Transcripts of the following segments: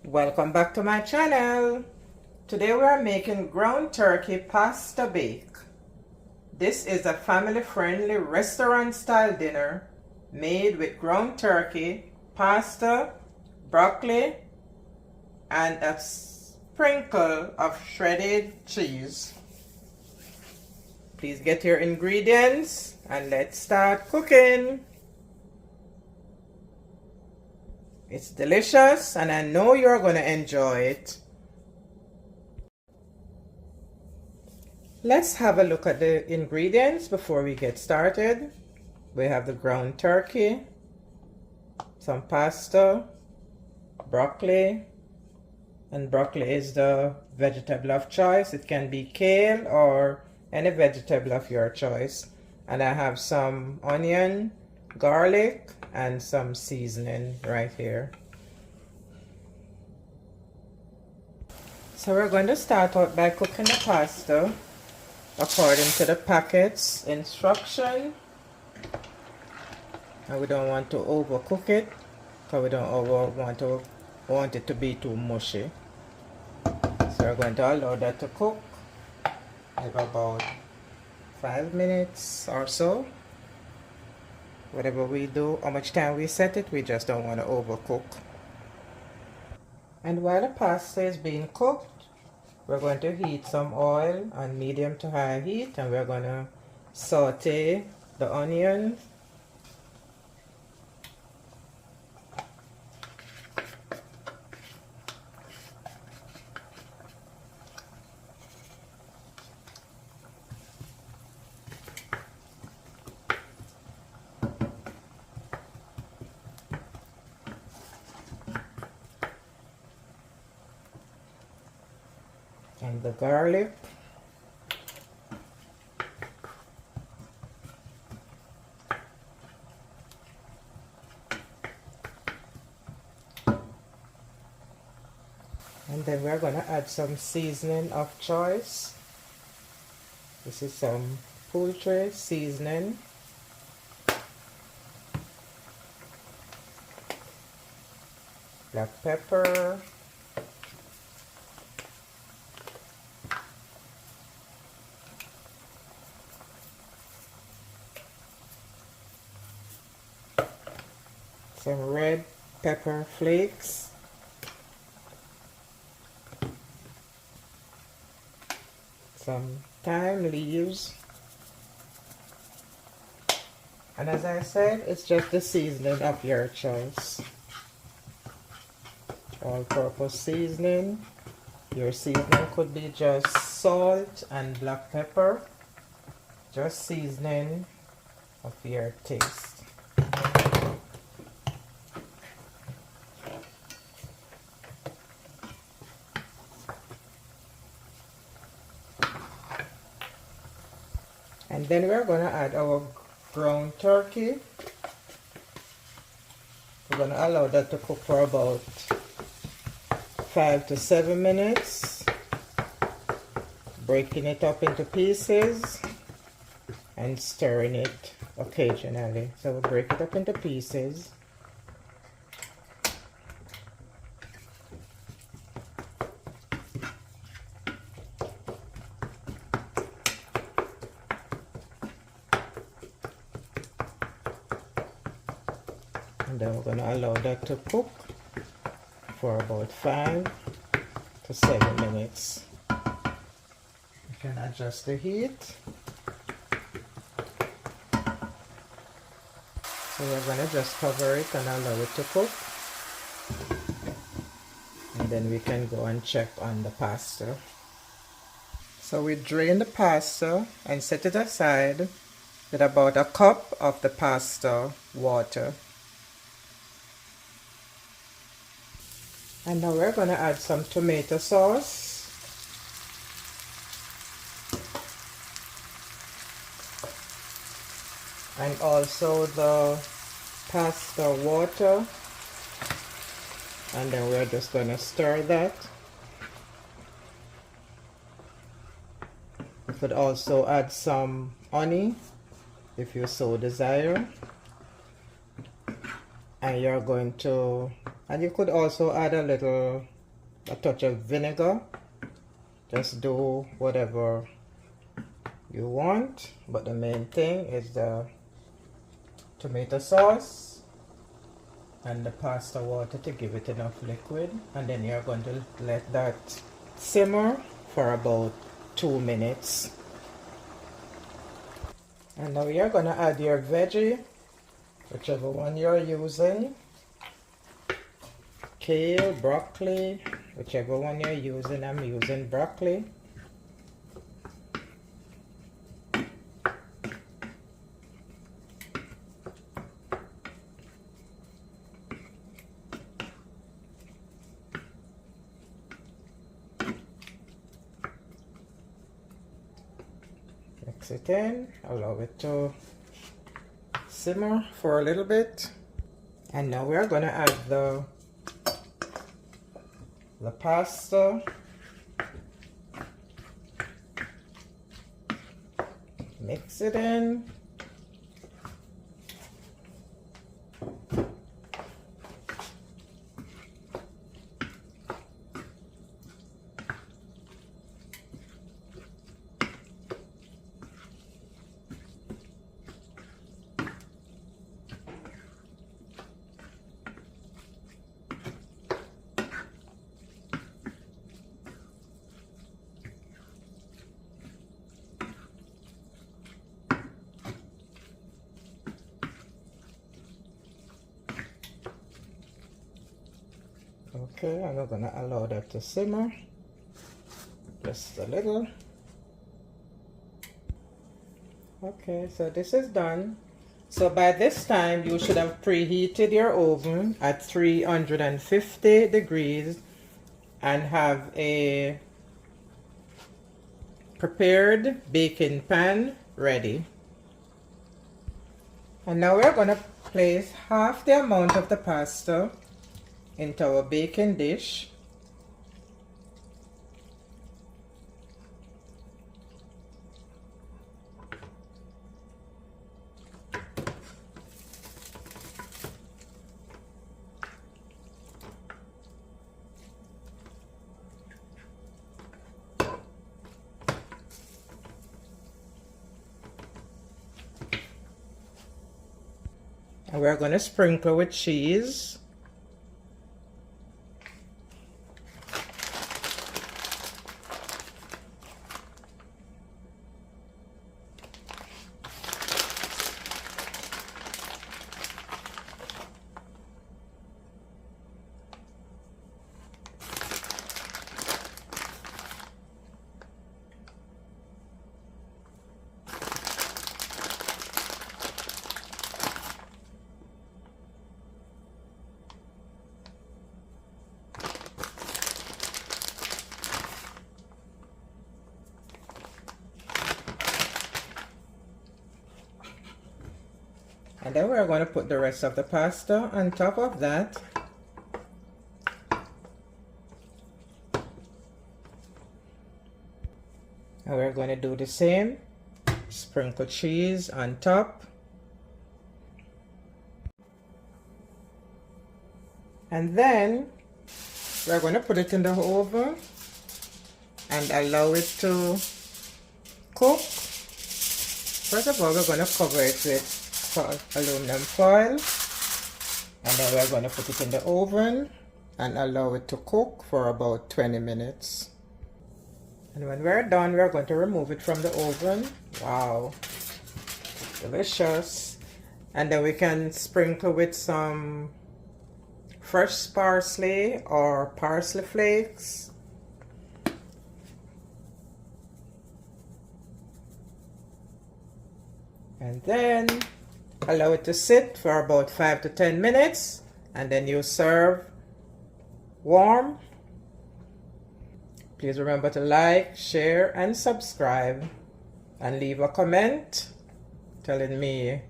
Welcome back to my channel. Today we are making ground turkey pasta bake. This is a family-friendly restaurant-style dinner made with ground turkey, pasta, broccoli, and a sprinkle of shredded cheese. Please get your ingredients and let's start cooking. It's delicious and I know you're going to enjoy it. Let's have a look at the ingredients before we get started. We have the ground turkey, some pasta, broccoli, and broccoli is the vegetable of choice. It can be kale or any vegetable of your choice. And I have some onion, garlic, and some seasoning right here. So we're going to start out by cooking the pasta according to the packet's instruction. And we don't want to overcook it because we don't want it to be too mushy. So we're going to allow that to cook maybe about 5 minutes or so. Whatever we do, how much time we set it, we just don't want to overcook. And while the pasta is being cooked, we're going to heat some oil on medium to high heat, and we're going to saute the onions. And the garlic. And then we're going to add some seasoning of choice. This is some poultry seasoning. Black pepper. Some red pepper flakes, some thyme leaves, and as I said, it's just the seasoning of your choice. All-purpose seasoning. Your seasoning could be just salt and black pepper, just seasoning of your taste. And then we're going to add our ground turkey. We're going to allow that to cook for about 5 to 7 minutes. Breaking it up into pieces and stirring it occasionally. So we'll break it up into pieces. And then we're going to allow that to cook for about 5 to 7 minutes. You can adjust the heat. So we're going to just cover it and allow it to cook. And then we can go and check on the pasta. So we drain the pasta and set it aside with about a cup of the pasta water. And now we're going to add some tomato sauce. And also the pasta water. And then we're just going to stir that. You could also add some honey if you so desire. And you're going to, and you could also add a little a touch of vinegar. Just do whatever you want, but the main thing is the tomato sauce and the pasta water to give it enough liquid, and then you're going to let that simmer for about 2 minutes. And now you're going to add your veggie, whichever one you're using. Kale, broccoli, whichever one you're using. I'm using broccoli. Mix it in, allow it to simmer for a little bit. And now we're going to add the pasta. Mix it in. Okay, I'm not gonna allow that to simmer just a little. Okay, so this is done. So by this time you should have preheated your oven at 350 degrees and have a prepared baking pan ready. And now we're going to place half the amount of the pasta into our baking dish. And we're going to sprinkle with cheese. And then we're going to put the rest of the pasta on top of that. And we're going to do the same. Sprinkle cheese on top. And then we're going to put it in the oven and allow it to cook. First of all, we're going to cover it with aluminum foil, and then we're going to put it in the oven and allow it to cook for about 20 minutes. And when we're done, we're going to remove it from the oven. Wow, delicious. And then we can sprinkle with some fresh parsley or parsley flakes. And then allow it to sit for about 5 to 10 minutes, and then you serve warm. Please remember to like, share, and subscribe, and leave a comment telling me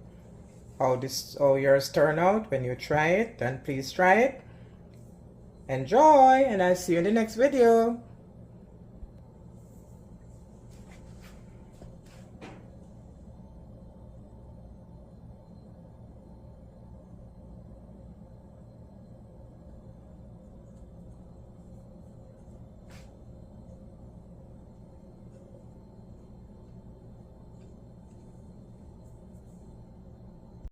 how yours turn out when you try it. And please try it. Enjoy, and I'll see you in the next video.